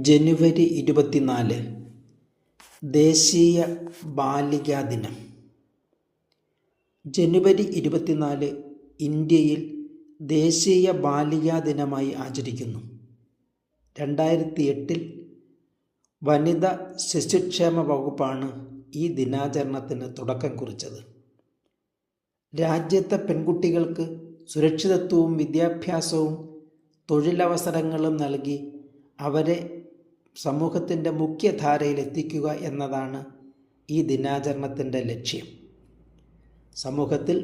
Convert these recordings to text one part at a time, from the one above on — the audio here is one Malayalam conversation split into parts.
ജനുവരി 24 ദേശീയ ബാലികാ ദിനം. ജനുവരി 24 ഇന്ത്യയിൽ ദേശീയ ബാലികാ ദിനമായി ആചരിക്കുന്നു. 2008 വനിതാ ശിശുക്ഷേമ വകുപ്പാണ് ഈ ദിനാചരണത്തിന് തുടക്കം കുറിച്ചത്. രാജ്യത്തെ പെൺകുട്ടികൾക്ക് സുരക്ഷിതത്വവും വിദ്യാഭ്യാസവും തൊഴിലവസരങ്ങളും നൽകി അവരെ സമൂഹത്തിൻ്റെ മുഖ്യധാരയിൽ എത്തിക്കുക എന്നതാണ് ഈ ദിനാചരണത്തിൻ്റെ ലക്ഷ്യം. സമൂഹത്തിൽ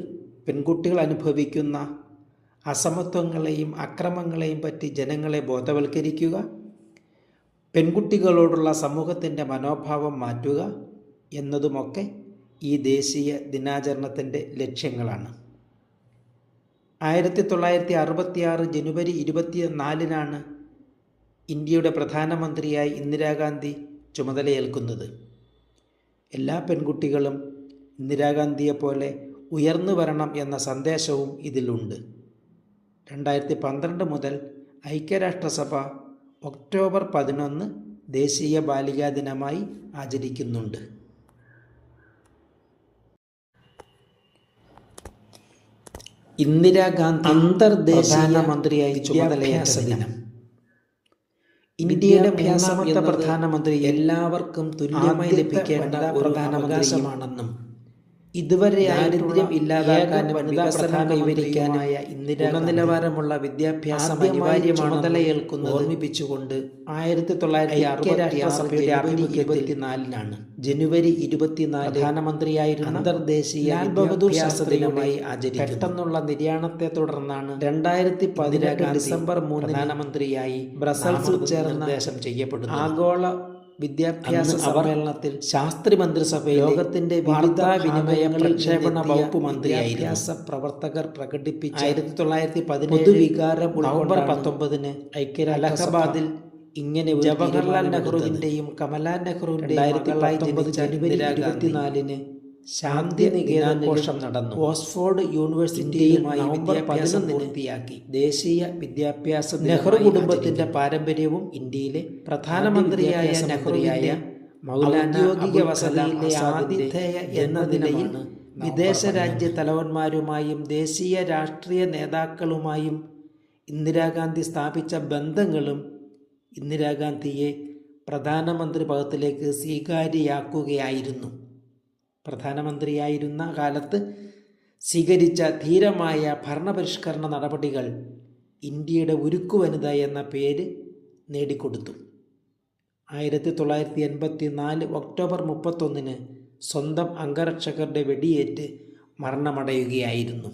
പെൺകുട്ടികൾ അനുഭവിക്കുന്ന അസമത്വങ്ങളെയും അക്രമങ്ങളെയും പറ്റി ജനങ്ങളെ ബോധവൽക്കരിക്കുക, പെൺകുട്ടികളോടുള്ള സമൂഹത്തിൻ്റെ മനോഭാവം മാറ്റുക എന്നതുമൊക്കെ ഈ ദേശീയ ദിനാചരണത്തിൻ്റെ ലക്ഷ്യങ്ങളാണ്. 1966 ജനുവരി 24 ഇന്ത്യയുടെ പ്രധാനമന്ത്രിയായി ഇന്ദിരാഗാന്ധി ചുമതലയേൽക്കുന്നത്. എല്ലാ പെൺകുട്ടികളും ഇന്ദിരാഗാന്ധിയെപ്പോലെ ഉയർന്നു വരണം എന്ന സന്ദേശവും ഇതിലുണ്ട്. 2012 മുതൽ ഐക്യരാഷ്ട്രസഭ ഒക്ടോബർ 11 ദേശീയ ബാലികാ ദിനമായി ആചരിക്കുന്നുണ്ട്. ഇന്ദിരാഗാന്ധി അന്തർദേശീയ മന്ത്രിയായി ചുമതലയേറ്റ ദിനം. ഇന്ത്യയുടെ മൂന്നാമത്തെ പ്രധാനമന്ത്രി എല്ലാവർക്കും തുല്യമായി ലഭിക്കേണ്ട ഒരു അവകാശമാണെന്നും ഇതുവരെ ദാരിദ്ര്യം ഇല്ലാതാക്കാനും വികസനം കൈവരിക്കാനായ ഗുണനിലവാരമുള്ള വിദ്യാഭ്യാസം അനിവാര്യമാണെന്ന് ഓർമ്മിപ്പിച്ചുകൊണ്ട് 1964 ആഭിമുഖ്യത്തിൽ ജനുവരി 24 പ്രധാനമന്ത്രിയായിരുന്ന അന്തർദേശീയ വിദ്യാഭ്യാസ ദിനമായി ആചരിക്കുന്നു. പെട്ടെന്നുള്ള നിര്യാണത്തെ തുടർന്നാണ് 2018 ഡിസംബർ 3 പ്രധാനമന്ത്രിയായി ബ്രസൽസിൽ ചേർന്ന നിർദ്ദേശം ചെയ്യപ്പെടുന്നത്. ആഗോള വിദ്യാഭ്യാസ സമ്മേളനത്തിൽ ശാസ്ത്രി മന്ത്രിസഭയിൽ ലോകത്തിന്റെ വാർത്താവിനിമയ പ്രക്ഷേപണ വകുപ്പ് മന്ത്രിയായിരുന്ന പ്രവർത്തകർ പ്രകടിപ്പിച്ച 1917 പൊതുവികാരം നവംബർ 19 അലഹബാദിൽ ഇങ്ങനെ ജവഹർലാൽ നെഹ്റുവിന്റെയും കമലാ നെഹ്റുവിന്റെയും ജനുവരി 24 ശാന്തിനികേതനാഘോഷം നടന്നു. ഓക്സ്ഫോർഡ് യൂണിവേഴ്സിറ്റിയുമായി വിദ്യാഭ്യാസം പൂർത്തിയാക്കി. ദേശീയ വിദ്യാഭ്യാസ നെഹ്റു കുടുംബത്തിന്റെ പാരമ്പര്യവും ഇന്ത്യയിലെ പ്രധാനമന്ത്രിയായ നെഹ്റുവിന്റെ ഔദ്യോഗിക വസതിയിലെ ആതിഥേയ എന്ന നിലയിൽ വിദേശ രാജ്യ തലവന്മാരുമായും ദേശീയ രാഷ്ട്രീയ നേതാക്കളുമായും ഇന്ദിരാഗാന്ധി സ്ഥാപിച്ച ബന്ധങ്ങളും ഇന്ദിരാഗാന്ധിയെ പ്രധാനമന്ത്രി പദത്തിലേക്ക് സ്വീകാര്യയാക്കുകയായിരുന്നു. പ്രധാനമന്ത്രിയായിരുന്ന കാലത്ത് സ്വീകരിച്ച ധീരമായ ഭരണപരിഷ്കരണ നടപടികൾ ഇന്ത്യയുടെ ഉരുക്കുവനിത എന്ന പേര് നേടിക്കൊടുത്തു. 1984 ഒക്ടോബർ 31 സ്വന്തം അംഗരക്ഷകരുടെ വെടിയേറ്റ് മരണമടയുകയായിരുന്നു.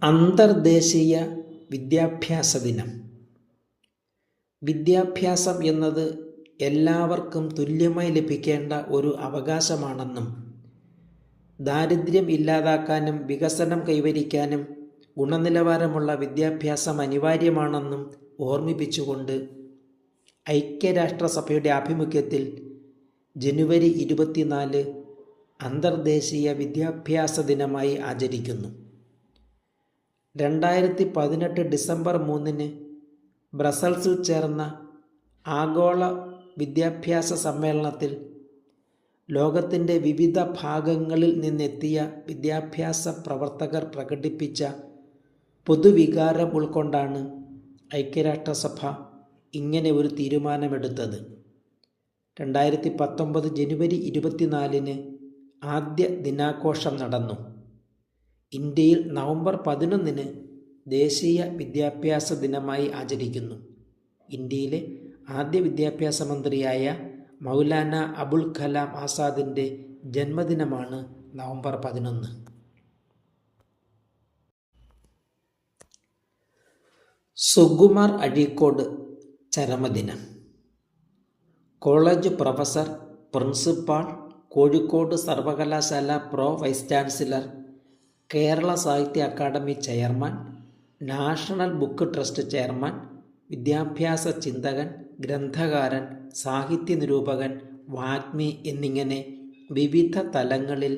അന്തർദേശീയ വിദ്യാഭ്യാസ ദിനം. വിദ്യാഭ്യാസം എന്നത് എല്ലാവർക്കും തുല്യമായി ലഭിക്കേണ്ട ഒരു അവകാശമാണെന്നും ദാരിദ്ര്യം ഇല്ലാതാക്കാനും വികസനം കൈവരിക്കാനും ഗുണനിലവാരമുള്ള വിദ്യാഭ്യാസം അനിവാര്യമാണെന്നും ഓർമ്മിപ്പിച്ചുകൊണ്ട് ഐക്യരാഷ്ട്രസഭയുടെ ആഭിമുഖ്യത്തിൽ ജനുവരി 24 അന്തർദേശീയ വിദ്യാഭ്യാസ ദിനമായി ആചരിക്കുന്നു. 2018 ഡിസംബർ 3 ബ്രസൽസിൽ ചേർന്ന ആഗോള വിദ്യാഭ്യാസ സമ്മേളനത്തിൽ ലോകത്തിൻ്റെ വിവിധ ഭാഗങ്ങളിൽ നിന്നെത്തിയ വിദ്യാഭ്യാസ പ്രവർത്തകർ പ്രകടിപ്പിച്ച പൊതുവികാരം ഉൾക്കൊണ്ടാണ് ഐക്യരാഷ്ട്രസഭ ഇങ്ങനെ ഒരു തീരുമാനമെടുത്തത്. 2019 ജനുവരി 24 ആദ്യ ദിനാഘോഷം നടന്നു. ഇന്ത്യയിൽ നവംബർ 11 ദേശീയ വിദ്യാഭ്യാസ ദിനമായി ആചരിക്കുന്നു. ഇന്ത്യയിലെ ആദ്യ വിദ്യാഭ്യാസ മന്ത്രിയായ മൗലാന അബുൽ കലാം ആസാദിൻ്റെ ജന്മദിനമാണ് നവംബർ 11. സുകുമാർ അഴീക്കോട് ചരമദിനം. കോളേജ് പ്രൊഫസർ, പ്രിൻസിപ്പാൾ, കോഴിക്കോട് സർവകലാശാല pro vice chancellor, Kerala Sahitya Akademi chairman, national book trust chairman, വിദ്യാഭ്യാസ ചിന്തകൻ, ഗ്രന്ഥകാരൻ, സാഹിത്യ നിരൂപകൻ, വാഗ്മി എന്നിങ്ങനെ വിവിധ തലങ്ങളിൽ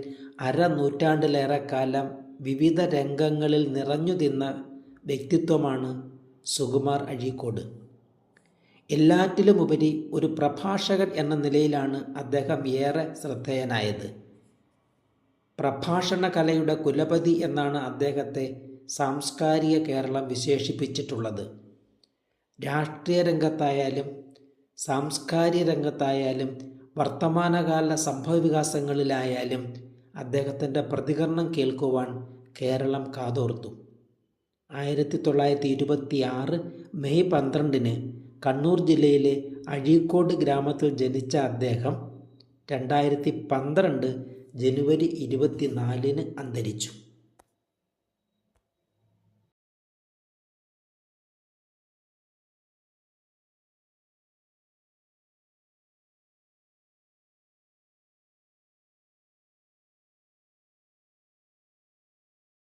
അരനൂറ്റാണ്ടിലേറെ കാലം വിവിധ രംഗങ്ങളിൽ നിറഞ്ഞു നിന്ന വ്യക്തിത്വമാണ് സുകുമാർ അഴീക്കോട്. എല്ലാറ്റിലുമുപരി ഒരു പ്രഭാഷകൻ എന്ന നിലയിലാണ് അദ്ദേഹം ഏറെ ശ്രദ്ധേയനായത്. പ്രഭാഷണ കലയുടെ കുലപതി എന്നാണ് അദ്ദേഹത്തെ സാംസ്കാരിക കേരളം വിശേഷിപ്പിച്ചിട്ടുള്ളത്. രാഷ്ട്രീയ രംഗത്തായാലും സാംസ്കാരിക രംഗത്തായാലും വർത്തമാനകാല സംഭവവികാസങ്ങളിലായാലും അദ്ദേഹത്തിൻ്റെ പ്രതികരണം കേൾക്കുവാൻ കേരളം കാതോർത്തു. 1926 മെയ് 12 കണ്ണൂർ ജില്ലയിലെ അഴീക്കോട് ഗ്രാമത്തിൽ ജനിച്ച അദ്ദേഹം 2012 ജനുവരി 24 അന്തരിച്ചു.